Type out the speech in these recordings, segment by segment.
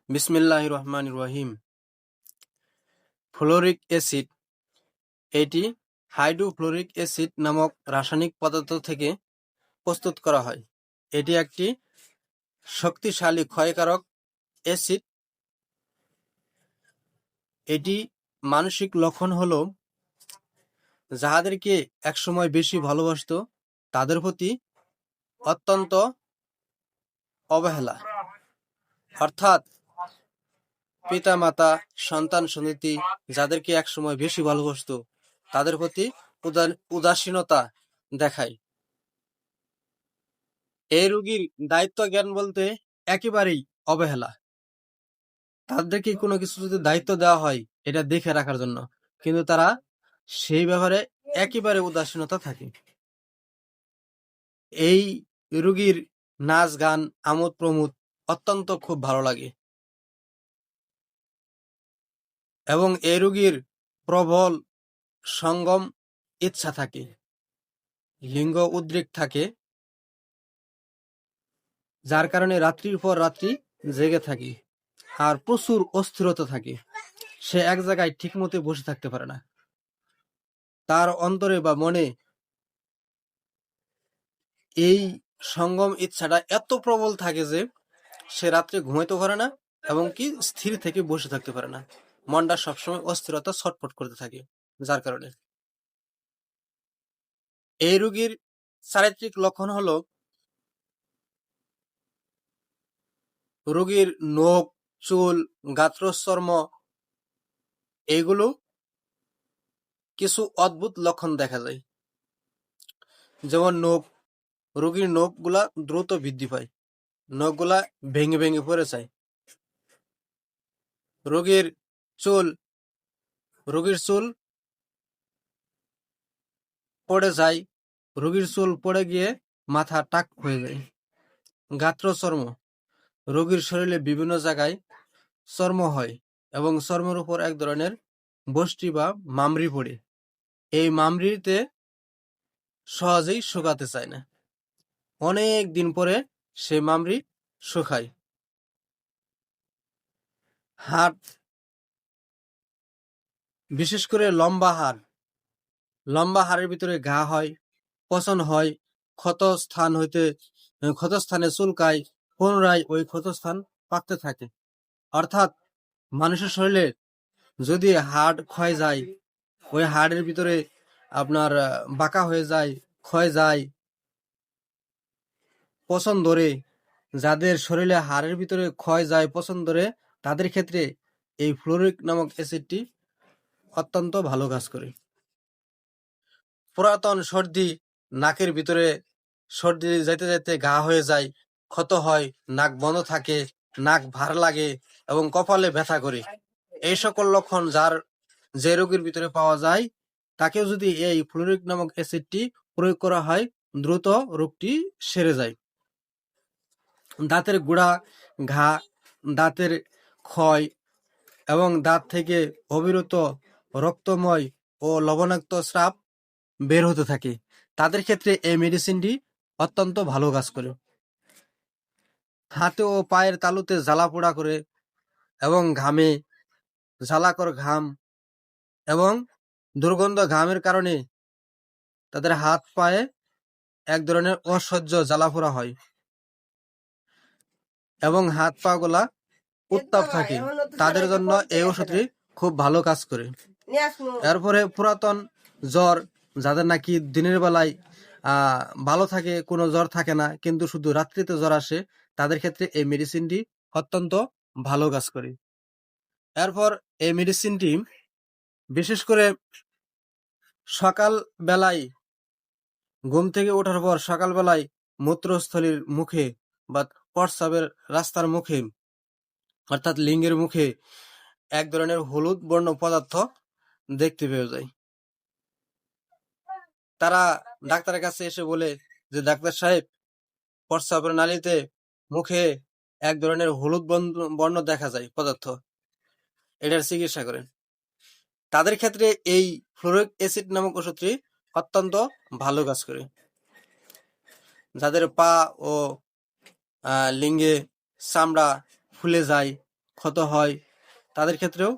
বিসমিল্লাহির রহমানির রহিম। Fluoric acid এটি হাইড্রোফ্লোরিক অ্যাসিড নামক রাসায়নিক পদার্থ থেকে প্রস্তুত করা হয়। এটি একটি শক্তিশালী ক্ষয়কারক অ্যাসিড। এটি মানসিক লক্ষণ হলো যাহাদেরকে একসময় বেশি ভালোবাসতো তাদের প্রতি অত্যন্ত অবহেলা, অর্থাৎ পিতা মাতা সন্তান সন্ততি যাদেরকে একসময় বেশি ভালোবাসতো তাদের প্রতি উদাসীনতা দেখায়। এই রোগীর দায়িত্ব জ্ঞান বলতে একেবারেই অবহেলা। তাদেরকে কোনো কিছু যদি দায়িত্ব দেওয়া হয় এটা দেখে রাখার জন্য, কিন্তু তারা সেই ব্যাপারে একেবারে উদাসীনতা থাকে। এই রোগীর নাচ গান আমোদ প্রমোদ অত্যন্ত খুব ভালো লাগে এবং এই রোগীর প্রবল সঙ্গম ইচ্ছা থাকে, লিঙ্গ উদ্রেক থাকে, যার কারণে রাত্রির পর রাত্রি জেগে থাকে আর প্রচুর অস্থিরতা থাকে। সে এক জায়গায় ঠিক মতো বসে থাকতে পারে না। তার অন্তরে বা মনে এই সঙ্গম ইচ্ছাটা এত প্রবল থাকে যে সে রাত্রে ঘুমাইতে পারে না এবং কি স্থির থেকে বসে থাকতে পারে না। মনটা সবসময় অস্থিরতা ছটফট করতে থাকে। যার কারণে এই রোগীর চারিত্রিক লক্ষণ হলো রোগীর নখ, চুল, গাত্রচর্ম এইগুলো কিছু অদ্ভুত লক্ষণ দেখা যায়। যেমন রোগীর নখগুলা দ্রুত বৃদ্ধি পায়, নখগুলা ভেঙে ভেঙে পড়ে যায়। রোগীর চুল পড়ে যায়, রোগীর চুল পড়ে গিয়ে মাথা টাক হয়ে যায়। গাত্রচর্ম, রোগীর শরীরে বিভিন্ন জায়গায় চর্ম হয় এবং চর্মের উপর এক ধরনের বষ্টি বা মামরি পড়ে। এই মামরিতে সহজেই শুকাতে চায় না, অনেক দিন পরে সে মামরি শুকায়। হাড়, বিশেষ করে লম্বা হাড়ের ভিতরে ঘা হয়, পচন হয়, ক্ষতস্থানে চুলকায়, পুনরায় ওই ক্ষতস্থান পাকতে থাকে। অর্থাৎ মানুষের শরীরে যদি হাড় ক্ষয় যায়, ওই হাড়ের ভিতরে আপনার বাঁকা হয়ে যায়, ক্ষয় যায়, পচন ধরে, যাদের শরীরে হাড়ের ভিতরে ক্ষয় যায়, পচন ধরে, তাদের ক্ষেত্রে এই ফ্লোরিক নামক অ্যাসিডটি অত্যন্ত ভালো কাজ করে। পুরাতন সর্দি, নাকের ভিতরে সর্দি যাইতে যাইতে ঘা হয়ে যায়, ক্ষত হয়, নাক বন্ধ থাকে, নাক ভার লাগে এবং কপালে ব্যথা করে, এই সকল লক্ষণ যে রোগীর ভিতরে পাওয়া যায় তাকেও যদি এই ফ্লোরিক নামক অ্যাসিডটি প্রয়োগ করা হয় দ্রুত রোগটি সেরে যায়। দাঁতের গোড়া ঘা, দাঁতের ক্ষয় এবং দাঁত থেকে অবিরত রক্তময় ও লবণাক্ত স্রাব বের হতে থাকে, তাদের ক্ষেত্রে এই মেডিসিনটি অত্যন্ত ভালো কাজ করে। হাতে ও পায়ের তালুতে জ্বালা পোড়া করে এবং ঘামে জ্বালাকর ঘাম এবং দুর্গন্ধ ঘামের কারণে তাদের হাত পায়ে এক ধরনের অসহ্য জ্বালা পোড়া হয় এবং হাত পা গুলা উত্তাপ থাকে, তাদের জন্য এই ওষুধটি খুব ভালো কাজ করে। এরপরে পুরাতন জ্বর, যাদের নাকি দিনের বেলায় ভালো থাকে, কোনো জ্বর থাকে না কিন্তু শুধু রাত্রিতে জ্বর আসে, তাদের ক্ষেত্রে এই মেডিসিনটি অত্যন্ত ভালো কাজ করে। এরপর এই মেডিসিনটি বিশেষ করে সকাল বেলায়, ঘুম থেকে ওঠার পর সকালবেলায় মূত্রস্থলীর মুখে বা প্রস্রাবের রাস্তার মুখে অর্থাৎ লিঙ্গের মুখে এক ধরনের হলুদ বর্ণ পদার্থ দেখতে পেয়ে যায়। তারা ডাক্তারের কাছে এসে বলে যে ডাক্তার সাহেব, প্রস্রাবের নালীতে মুখে এক ধরনের হলুদ বর্ণ দেখা যায় পদার্থ, এটার চিকিৎসা করেন। তাদের ক্ষেত্রে এই ফ্লোরিক অ্যাসিড নামক ওষুধটি অত্যন্ত ভালো কাজ করে। যাদের পা ও লিঙ্গে চামড়া ফুলে যায়, ক্ষত হয়, তাদের ক্ষেত্রেও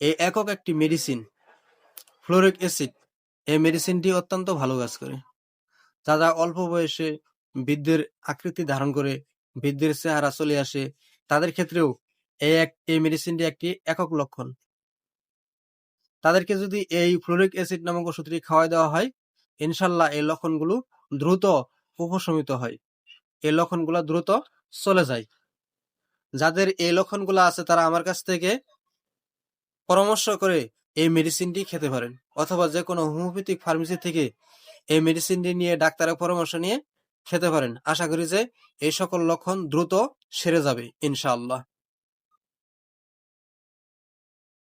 এই একক একটি মেডিসিন ফ্লোরিক অ্যাসিড, এই মেডিসিনটি অত্যন্ত ভালো কাজ করে। যারা অল্প বয়সে বৃদ্ধের আকৃতি ধারণ করে, বৃদ্ধের চেহারা চলে আসে, তাদের ক্ষেত্রেও এই মেডিসিনটি একটি একক লক্ষণ। তাদেরকে যদি এই ফ্লোরিক অ্যাসিড নামক ওষুধটি খাওয়াই দেওয়া হয়, ইনশাল্লাহ এই লক্ষণগুলো দ্রুত উপশমিত হয়, এই লক্ষণগুলো দ্রুত চলে যায়। যাদের এই লক্ষণগুলো আছে তারা আমার কাছ থেকে পরামর্শ করে এই মেডিসিনটি খেতে পারেন, অথবা যে কোনো হোমিওপ্যাথিক ফার্মেসি থেকে এই মেডিসিনটি নিয়ে ডাক্তারের পরামর্শ নিয়ে খেতে পারেন। আশা করি যে এই সকল লক্ষণ দ্রুত সেরে যাবে ইনশাআল্লাহ।